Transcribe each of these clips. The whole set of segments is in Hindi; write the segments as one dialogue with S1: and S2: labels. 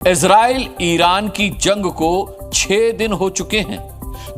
S1: इजराइल ईरान की जंग को 6 दिन हो चुके हैं।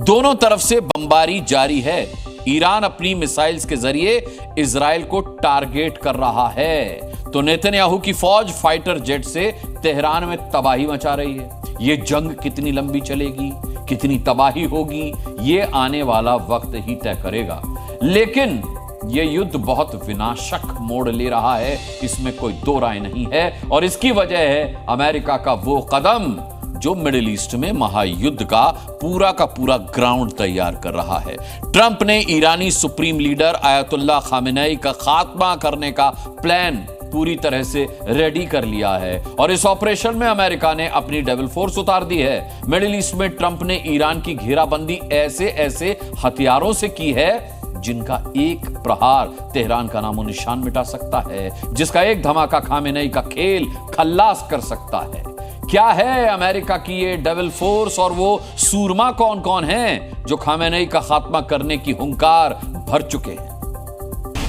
S1: दोनों तरफ से बमबारी जारी है। ईरान अपनी मिसाइल्स के जरिए इजराइल को टारगेट कर रहा है तो नेतन्याहू की फौज फाइटर जेट से तेहरान में तबाही मचा रही है। यह जंग कितनी लंबी चलेगी, कितनी तबाही होगी, यह आने वाला वक्त ही तय करेगा। लेकिन यह युद्ध बहुत विनाशक मोड़ ले रहा है, इसमें कोई दो राय नहीं है। और इसकी वजह है अमेरिका का वो कदम जो मिडिल ईस्ट में महायुद्ध का पूरा ग्राउंड तैयार कर रहा है। ट्रंप ने ईरानी सुप्रीम लीडर आयतुल्लाह खामेनेई का खात्मा करने का प्लान पूरी तरह से रेडी कर लिया है और इस ऑपरेशन में अमेरिका ने अपनी डेविल फोर्स उतार दी है। मिडिल ईस्ट में ट्रंप ने ईरान की घेराबंदी ऐसे हथियारों से की है जिनका एक प्रहार तेहरान का नामो निशान मिटा सकता है, जिसका एक धमाका खामेनेई का खेल खल्लास कर सकता है। क्या है अमेरिका की ये डेविल फोर्स और वो सूरमा कौन कौन हैं जो खामेनेई का खात्मा करने की हुंकार भर चुके हैं?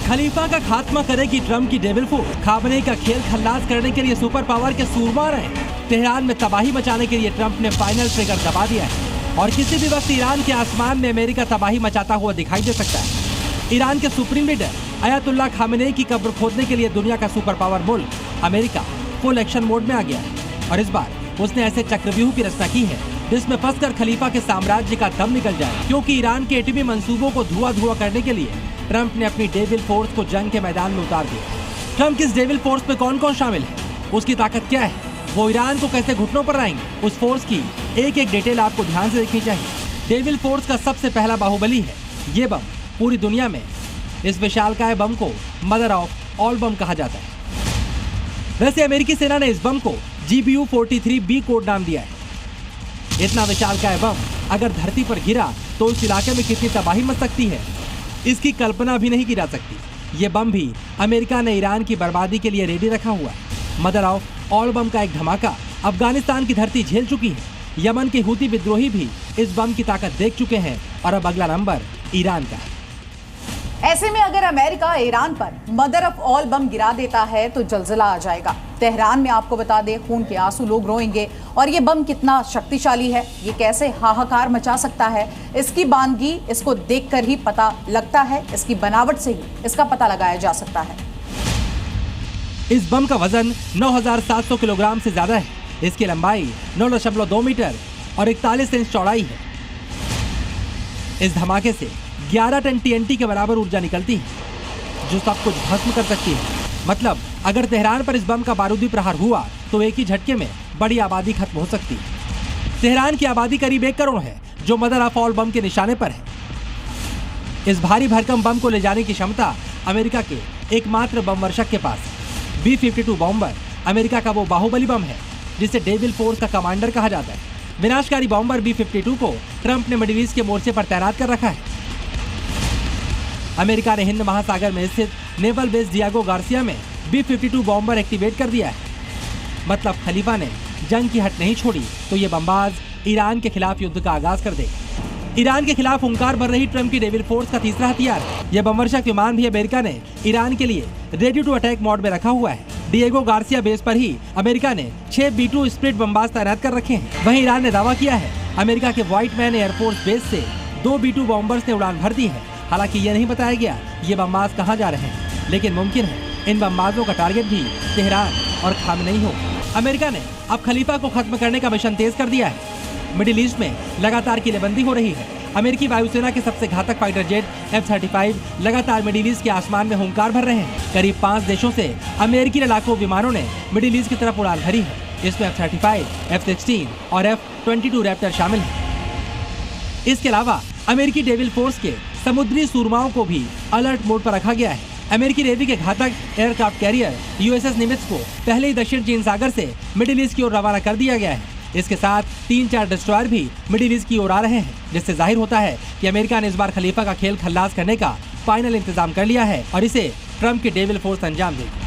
S2: खलीफा का खात्मा करेगी ट्रंप की डेविल फोर्स। खामेनेई का खेल खल्लास करने के लिए सुपर पावर के सूरमा रहे। तेहरान में तबाही मचाने के लिए ट्रंप ने फाइनल ट्रिगर दबा दिया है और किसी भी वक्त ईरान के आसमान में अमेरिका तबाही मचाता हुआ दिखाई दे सकता है। ईरान के सुप्रीम लीडर आयतुल्लाह खामेनेई की कब्र खोदने के लिए दुनिया का सुपर पावर मुल्क अमेरिका फुल एक्शन मोड में आ गया है और इस बार उसने ऐसे चक्रव्यूह की रचना की है जिसमें फंसकर खलीफा के साम्राज्य का दम निकल जाए। क्योंकि ईरान के एटमी मंसूबों को धुआं करने के लिए ट्रंप ने अपनी डेविल फोर्स को जंग के मैदान में उतार दिया। ट्रंप की इस डेविल फोर्स में कौन कौन शामिल है, उसकी ताकत क्या है, वो ईरान को कैसे घुटनों पर लाएंगे, उस फोर्स की एक डिटेल आपको ध्यान से देखनी चाहिए। डेविल फोर्स का सबसे पहला बाहुबली है ये बम। पूरी दुनिया में इस विशालकाय बम को मदर ऑफ ऑल बम कहा जाता है। वैसे अमेरिकी सेना ने इस बम को GBU-43B कोड नाम दिया है। इतना विशालकाय बम अगर धरती पर गिरा तो उस इलाके में कितनी तबाही मच सकती है, इसकी कल्पना भी नहीं की जा सकती। ये बम भी अमेरिका ने ईरान की बर्बादी के लिए रेडी रखा हुआ है। मदर ऑफ ऑल बम का एक धमाका अफगानिस्तान की धरती झेल चुकी है। यमन के हूती विद्रोही भी इस बम की ताकत देख चुके हैं और अब अगला नंबर ईरान का है।
S3: ऐसे में अगर अमेरिका ईरान पर मदर ऑफ ऑल बम गिरा देता है तो जलजला आ जाएगा। तेहरान में आपको बता दें खून के आंसू लोग रोएंगे और ये बम कितना शक्तिशाली है, ये कैसे हाहाकार मचा सकता है, इसकी बानगी इसको देखकर ही पता लगता है, इसकी बनावट से ही इसका पता लगाया जा सकता है।
S2: इस बम का वजन 9,700 किलोग्राम से ज्यादा है। इसकी लंबाई 9.2 मीटर और 41 इंच चौड़ाई है। इस धमाके से 11 टन TNT के बराबर ऊर्जा निकलती है जो सब कुछ भस्म कर सकती है। मतलब अगर तेहरान पर इस बम का बारूदी प्रहार हुआ तो एक ही झटके में बड़ी आबादी खत्म हो सकती है। तेहरान की आबादी करीब 1 करोड़ है जो मदर ऑफ ऑल बम के निशाने पर है। इस भारी भरकम बम को ले जाने की क्षमता अमेरिका के एकमात्र बम वर्षक के पास है। B-52 बॉम्बर अमेरिका का वो बाहुबली बम है जिसे डेविल फोर्स का कमांडर कहा जाता है। विनाशकारी बॉम्बर B-52 को ट्रंप ने मिडिल ईस्ट के मोर्चे पर तैनात कर रखा है। अमेरिका ने हिंद महासागर में स्थित नेवल बेस डियागो गार्सिया में B-52 बॉम्बर एक्टिवेट कर दिया है। मतलब खलीफा ने जंग की हट नहीं छोड़ी तो ये बमबाज ईरान के खिलाफ युद्ध का आगाज कर देगा। ईरान के खिलाफ हुंकार भर रही ट्रंप की डेविल फोर्स का तीसरा हथियार है। यह बमवर्षक विमान भी अमेरिका ने ईरान के लिए रेडी टू अटैक मोड में रखा हुआ है। डिएगो गार्सिया बेस पर ही अमेरिका ने 6 B-2 स्प्लिट बमबाज तैनात कर रखे हैं। वहीं ईरान ने दावा किया है अमेरिका के व्हाइट मैन एयरफोर्स बेस से 2 B-2 बॉम्बर्स ने उड़ान भर दी है। हालांकि यह नहीं बताया गया ये बमबाज कहां जा रहे हैं, लेकिन मुमकिन है इन बमबाजों का टारगेट भी तेहरान और खामेनेई हो। अमेरिका ने अब खलीफा को खत्म करने का मिशन तेज कर दिया है। मिडिल ईस्ट में लगातार किलेबंदी हो रही है। अमेरिकी वायुसेना के सबसे घातक फाइटर जेट F-35 लगातार मिडिल ईस्ट के आसमान में हुंकार भर रहे हैं। करीब 5 देशों से अमेरिकी लड़ाकू विमानों ने मिडिल ईस्ट की तरफ उड़ान भरी है। इसमें F-35, F-16 और F-22 रैप्टर शामिल है। इसके अलावा अमेरिकी डेविल फोर्स के समुद्री सूरमाओं को भी अलर्ट मोड पर रखा गया है। अमेरिकी नेवी के घातक एयरक्राफ्ट कैरियर USS निमित्ज को पहले ही दक्षिण चीन सागर से मिडिल ईस्ट की ओर रवाना कर दिया गया है। इसके साथ 3-4 डिस्ट्रॉयर भी मिडिल ईस्ट की ओर आ रहे हैं, जिससे जाहिर होता है कि अमेरिका ने इस बार खलीफा का खेल खल्लास करने का फाइनल इंतजाम कर लिया है और इसे ट्रंप की डेविल फोर्स अंजाम देगी।